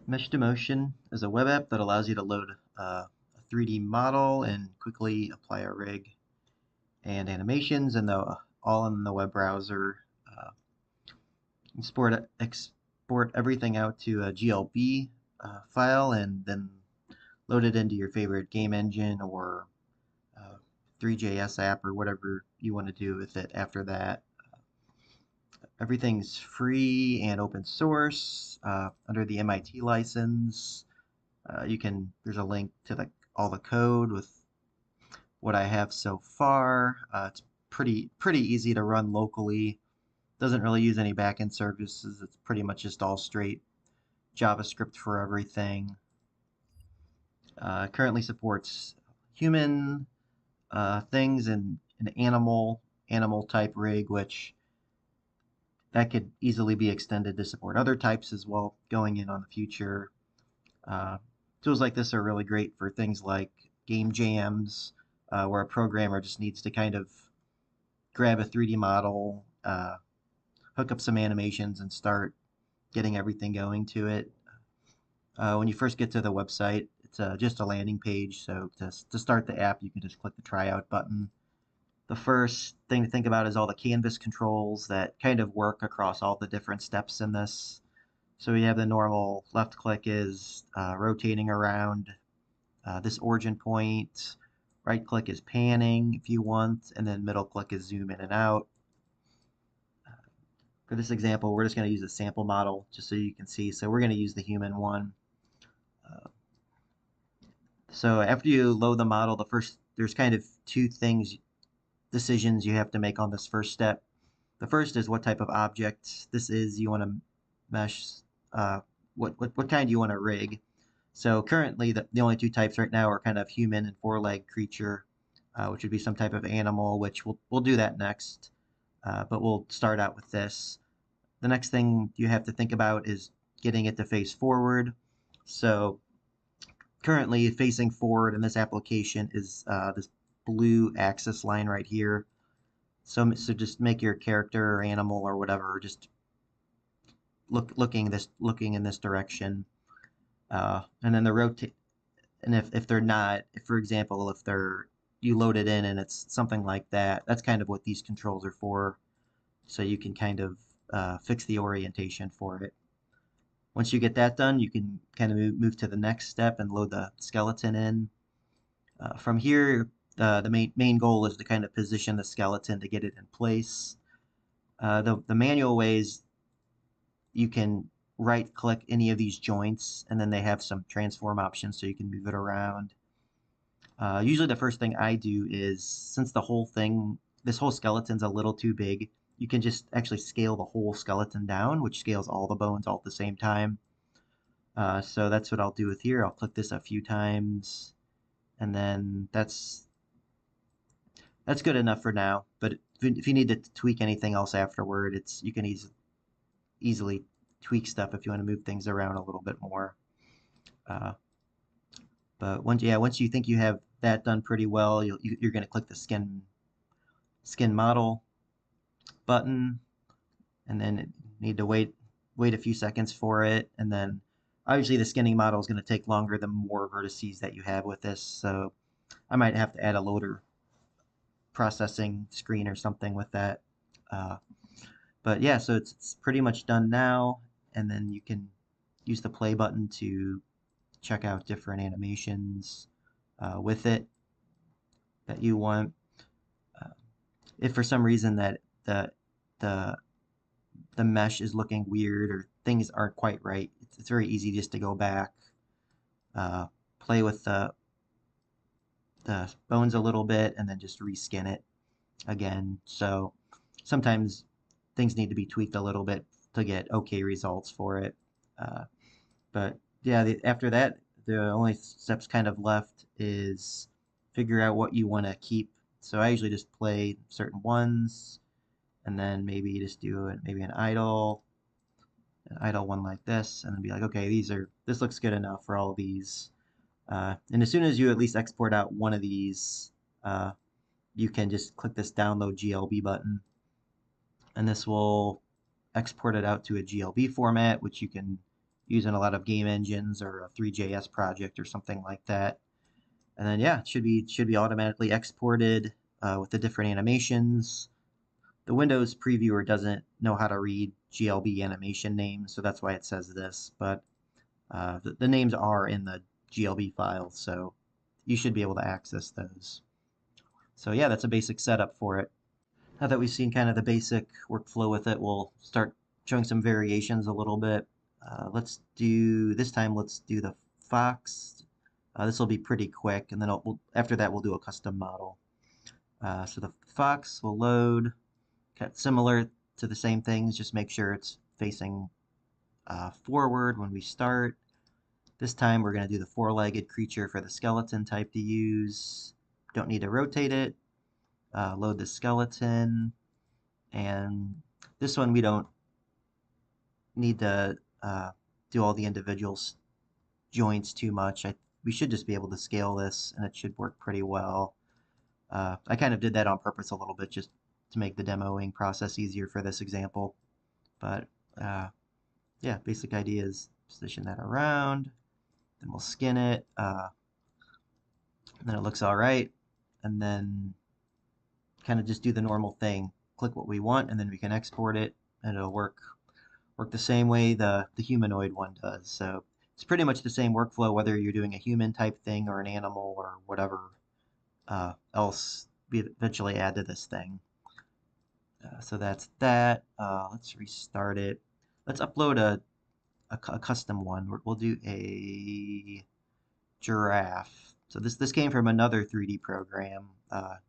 Mesh2Motion is a web app that allows you to load a 3D model and quickly apply a rig and animations, and all in the web browser. Export everything out to a GLB file, and then load it into your favorite game engine or uh, 3JS app or whatever you want to do with it after that. Everything's free and open source under the MIT license. There's a link to all the code with what I have so far. It's pretty easy to run locally. Doesn't really use any backend services. It's pretty much just all straight JavaScript for everything. Currently supports human things and an animal type rig, which that could easily be extended to support other types as well going in on the future. Uh, Tools like this are really great for things like game jams, where a programmer just needs to kind of grab a 3D model, hook up some animations, and start getting everything going to it. When you first get to the website, it's just a landing page. So to start the app, you can just click the tryout button. The first thing to think about is all the canvas controls that kind of work across all the different steps in this. So we have the normal left click is rotating around this origin point. Right click is panning if you want, and then middle click is zoom in and out. For this example, we're just going to use a sample model just so you can see. So we're going to use the human one. So after you load the model, there's kind of two decisions you have to make on this first step. The first is what type of object this is you want to mesh. What kind do you want to rig? So currently, the only two types right now are kind of human and four-legged creature, which would be some type of animal, which we'll do that next. But we'll start out with this. The next thing you have to think about is getting it to face forward. So currently, facing forward in this application is this blue axis line right here. So just make your character or animal or whatever just looking in this direction. And then the rotate, and if they're not, if for example, if they're you load it in and it's something like that, that's kind of what these controls are for. So you can kind of fix the orientation for it. Once you get that done, you can kind of move to the next step and load the skeleton in. From here, the main goal is to kind of position the skeleton to get it in place. The manual ways you can right click any of these joints, and then they have some transform options so you can move it around. Usually the first thing I do is, since this whole skeleton's a little too big, you can just actually scale the whole skeleton down, which scales all the bones all at the same time. So that's what I'll do with here. I'll click this a few times, and then that's good enough for now. But if you need to tweak anything else afterward, you can easily tweak stuff if you want to move things around a little bit more. But once you think you have that done pretty well, you're going to click the skin model button, and then need to wait a few seconds for it. And then obviously the skinning model is going to take longer the more vertices that you have with this. So I might have to add a loader processing screen or something with that. But yeah, so it's pretty much done now, and then you can use the play button to check out different animations with it that you want. Uh, if for some reason that the the mesh is looking weird or things aren't quite right, it's very easy just to go back, play with the bones a little bit, and then just reskin it again. So sometimes things need to be tweaked a little bit to get okay results for it. Uh, but yeah, after that, the only steps kind of left is figure out what you want to keep. So I usually just play certain ones, and then maybe just do it, maybe an idle one like this, and then be like, okay, this looks good enough for all of these. And as soon as you at least export out one of these, you can just click this download GLB button, and this will export it out to a GLB format, which you can using a lot of game engines or a 3JS project or something like that. And then yeah, it should be automatically exported with the different animations. The Windows previewer doesn't know how to read GLB animation names, so that's why it says this. But the names are in the GLB files, so you should be able to access those. So yeah, that's a basic setup for it. Now that we've seen kind of the basic workflow with it, we'll start showing some variations a little bit. This time, let's do the Fox. This will be pretty quick, and then after that, we'll do a custom model. So the Fox will load, similar to the same things, just make sure it's facing forward when we start. This time we're going to do the four-legged creature for the skeleton type to use. Don't need to rotate it. Load the skeleton. And this one we don't need to do all the individual joints too much. We should just be able to scale this and it should work pretty well. I kind of did that on purpose a little bit just to make the demoing process easier for this example. But yeah, basic idea is position that around, then we'll skin it, then it looks all right, and then kind of just do the normal thing. Click what we want, and then we can export it, and it'll work the same way the humanoid one does. So it's pretty much the same workflow whether you're doing a human type thing or an animal or whatever else we eventually add to this thing. So that's that. Let's restart it. Let's upload a custom one. We'll do a giraffe. So this came from another 3D program,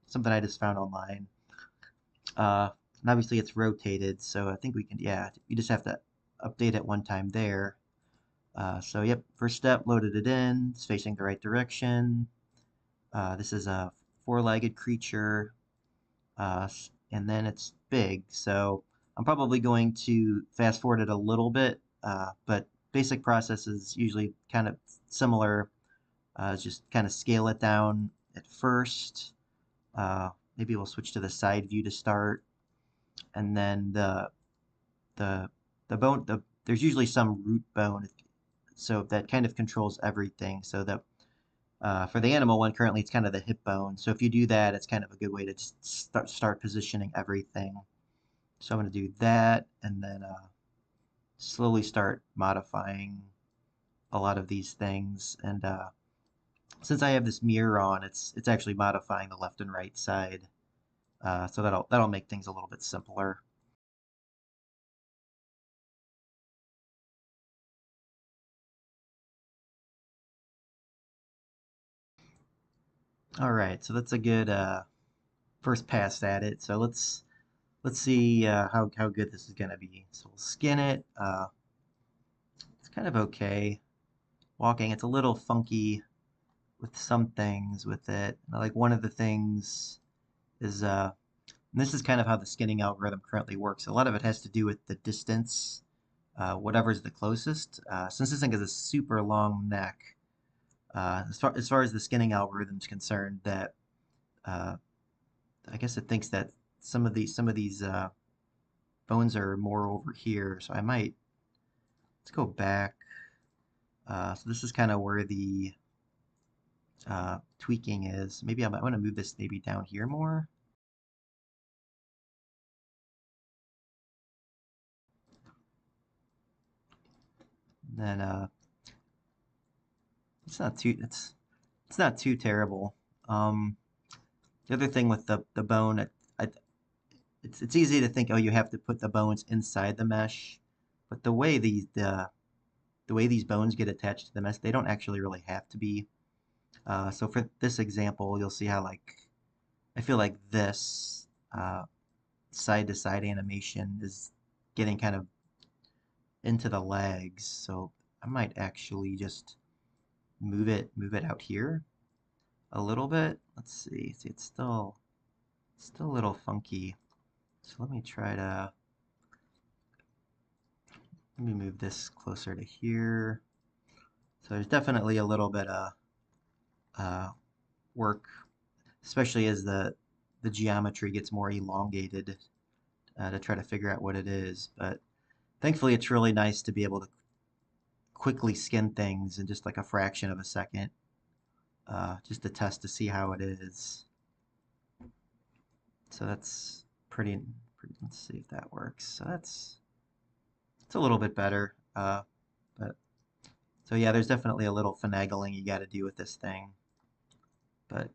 something I just found online. And obviously it's rotated, so I think we can, yeah, you just have to update it one time there. So yep, first step, loaded it in, it's facing the right direction. This is a four-legged creature, and then it's big, so I'm probably going to fast forward it a little bit, but basic process is usually kind of similar. Just kind of scale it down at first. Maybe we'll switch to the side view to start, and then the bone. There's usually some root bone, so that kind of controls everything. So that for the animal one, currently it's kind of the hip bone. So if you do that, it's kind of a good way to start positioning everything. So I'm going to do that, and then slowly start modifying a lot of these things. And since I have this mirror on, it's actually modifying the left and right side. So that'll make things a little bit simpler. All right, so that's a good first pass at it. So let's see how good this is gonna be. So we'll skin it. It's kind of okay. Walking, it's a little funky with some things with it. Like one of the things is and this is kind of how the skinning algorithm currently works. A lot of it has to do with the distance, whatever's the closest. Since this thing has a super long neck, as far as the skinning algorithm is concerned, that uh, I guess it thinks that some of these bones are more over here. So let's go back. So this is kind of where the tweaking is. Maybe I might want to move this maybe down here more. Then it's not too terrible. Um, the other thing with the bone, it's easy to think, oh, you have to put the bones inside the mesh, but the way these bones get attached to the mesh, they don't actually really have to be. So for this example, you'll see how like I feel like this side to side animation is getting kind of into the legs. So I might actually just move it out here a little bit. Let's see. See, it's still a little funky. So let me move this closer to here. So there's definitely a little bit of uh, work, especially as the geometry gets more elongated to try to figure out what it is. But thankfully, it's really nice to be able to quickly skin things in just like a fraction of a second, just to test to see how it is. So that's pretty, let's see if that works. So it's a little bit better. But so yeah, there's definitely a little finagling you got to do with this thing. But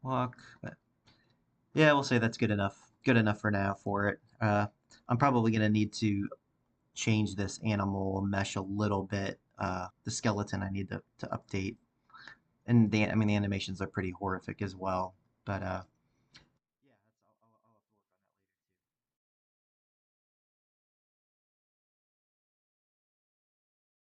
but yeah, we'll say that's good enough. Good enough for now for it. I'm probably gonna need to change this animal mesh a little bit. The skeleton I need to update, and I mean the animations are pretty horrific as well. But